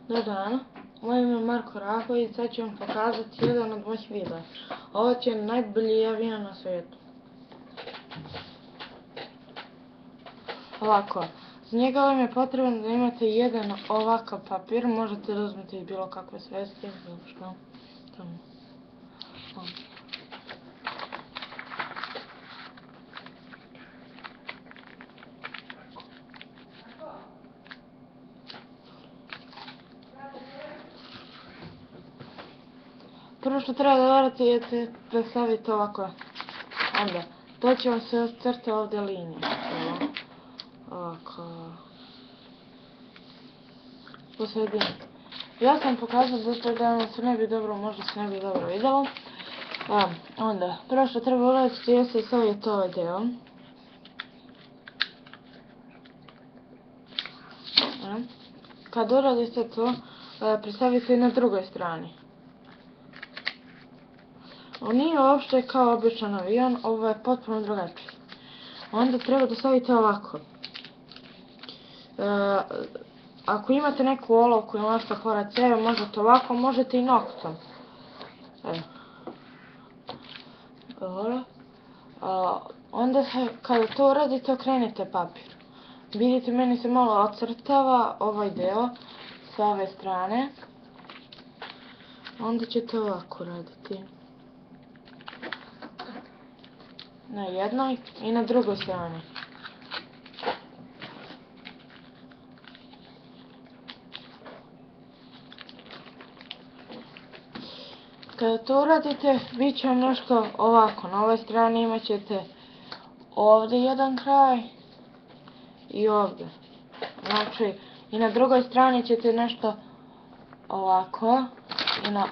Dobar dan, moje ime je Marko Rahović, sad ću vam pokazati jedan od mojih videa. Ovo će najbolji avion na svijetu. Ovako, za njega vam je potrebno da imate jedan ovakav papir, možete da uzmete i bilo kakve sveske, bilo što. Tamo. Prvo što treba da radite je da stavite ovako. Onda, to će vam se ocrta ovdje linije. Ovako. Po sredini. Ja sam pokazao da vam se ne bi dobro, možda se ne bi dobro vidjelo. Onda, prvo što treba uraditi je se staviti ovaj deo. Kad uradite to, predstavite na drugoj strani. On nije uopšte kao običan avion, ovo je potpuno drugačije. Onda treba da stavite ovako. Ako imate neku olovku i možete pored sebe, možete ovako, možete i noktom. Onda kada to uradite, okrenite papir. Vidite, meni se malo ocrtava ovaj deo sa ove strane. Onda ćete ovako raditi. Na jednoj i na drugoj strani. Kada to uradite, bit će vam nešto ovako. Na ovoj strani imat ćete ovdje jedan kraj i ovdje. Znači, i na drugoj strani ćete nešto ovako,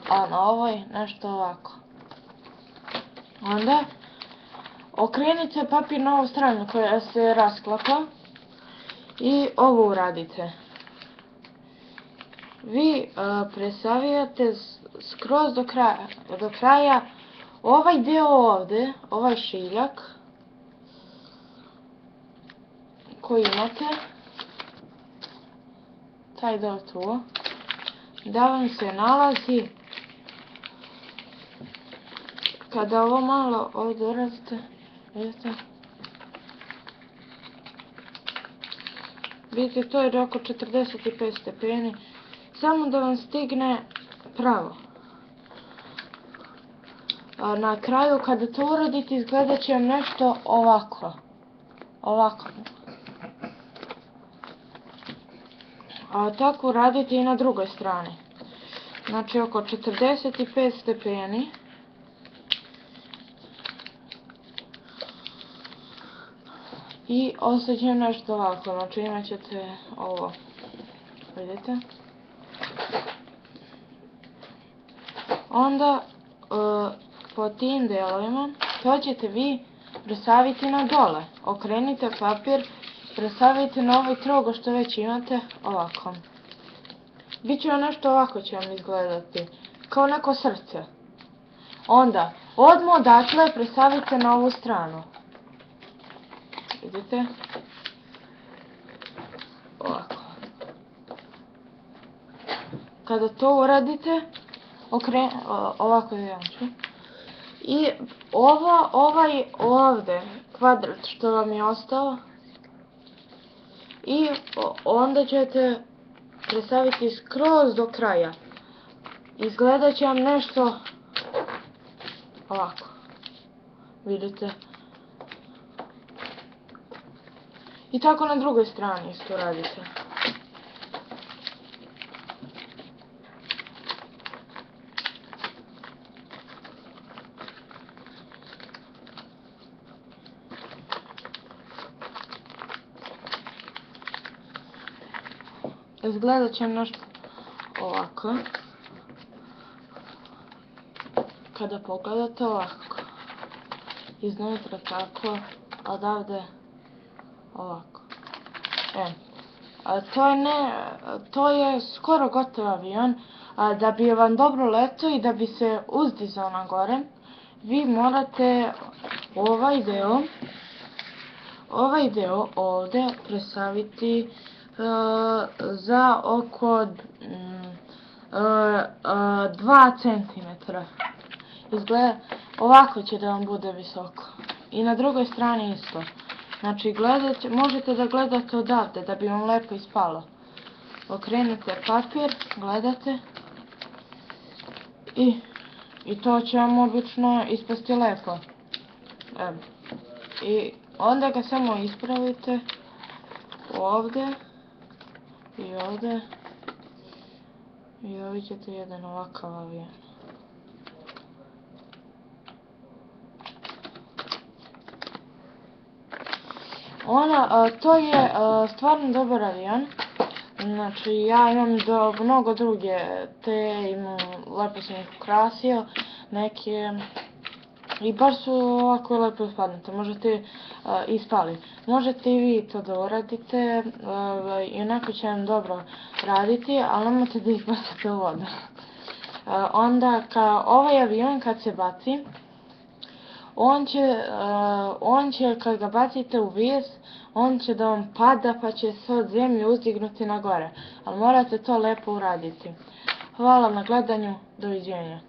a na ovoj nešto ovako. Onda, okrenite papir na ovu stranu koja se rasklapa i ovo uradite. Vi presavijate skroz do kraja ovaj deo ovdje, ovaj šiljak koji imate, taj deo tu, da vam se nalazi. Kada ovo malo ovdje uradite, vidite, to je oko 45 stepeni, samo da vam stigne pravo. Na kraju, kada to uradite, izgledat će vam nešto ovako. Ovako. Tako uradite i na drugoj strani. Znači, oko 45 stepeni. I ostaće nešto ovako, znači imat ćete ovo, vidite. Onda po tim delovima to ćete vi presaviti na dole. Okrenite papir, presavite na ovaj trogo što već imate ovako. Biće vam nešto ovako će vam izgledati, kao neko srce. Onda, odmah odatle presavite na ovu stranu. Vidite? Ovako. Kada to uradite, ovako ću. I ovaj ovdje kvadrat što vam je ostao. I onda ćete prestaviti skroz do kraja. Izgledat će vam nešto ovako. Vidite? I tako na drugoj strani isto radite. Izgledat će nešto ovako. Kada pogledate ovako. Iznutra tako, a odavde ovako. To je skoro gotov avion. Da bi vam dobro letao i da bi se uzdizao na gore, vi morate ovaj deo ovdje presaviti za oko 2 centimetra. Izgleda, ovako će da vam bude visoko. I na drugoj strani isto. Znači možete da gledate odavde da bi vam lepo ispalo. Okrenete papir, gledate i to će vam obično ispasti lepo. Evo. I onda ga samo ispravite ovdje i ovdje i ovdje ćete jedan ovakav avion. To je stvarno dobar avion. Znači, ja imam mnogo druge te, lepo sam ih ukrasio, neke, i baš su ovako lepo ispadnute, možete ispali. Možete i vi to da uradite, i onako će vam dobro raditi, ali nemojte da ih bacite u vodu. Onda, ovaj avion kad se baci, on će kad ga bacite u vis, on će da vam pada pa će se od zemlje uzdignuti na gore, ali morate to lepo uraditi. Hvala na gledanju, doviđenja.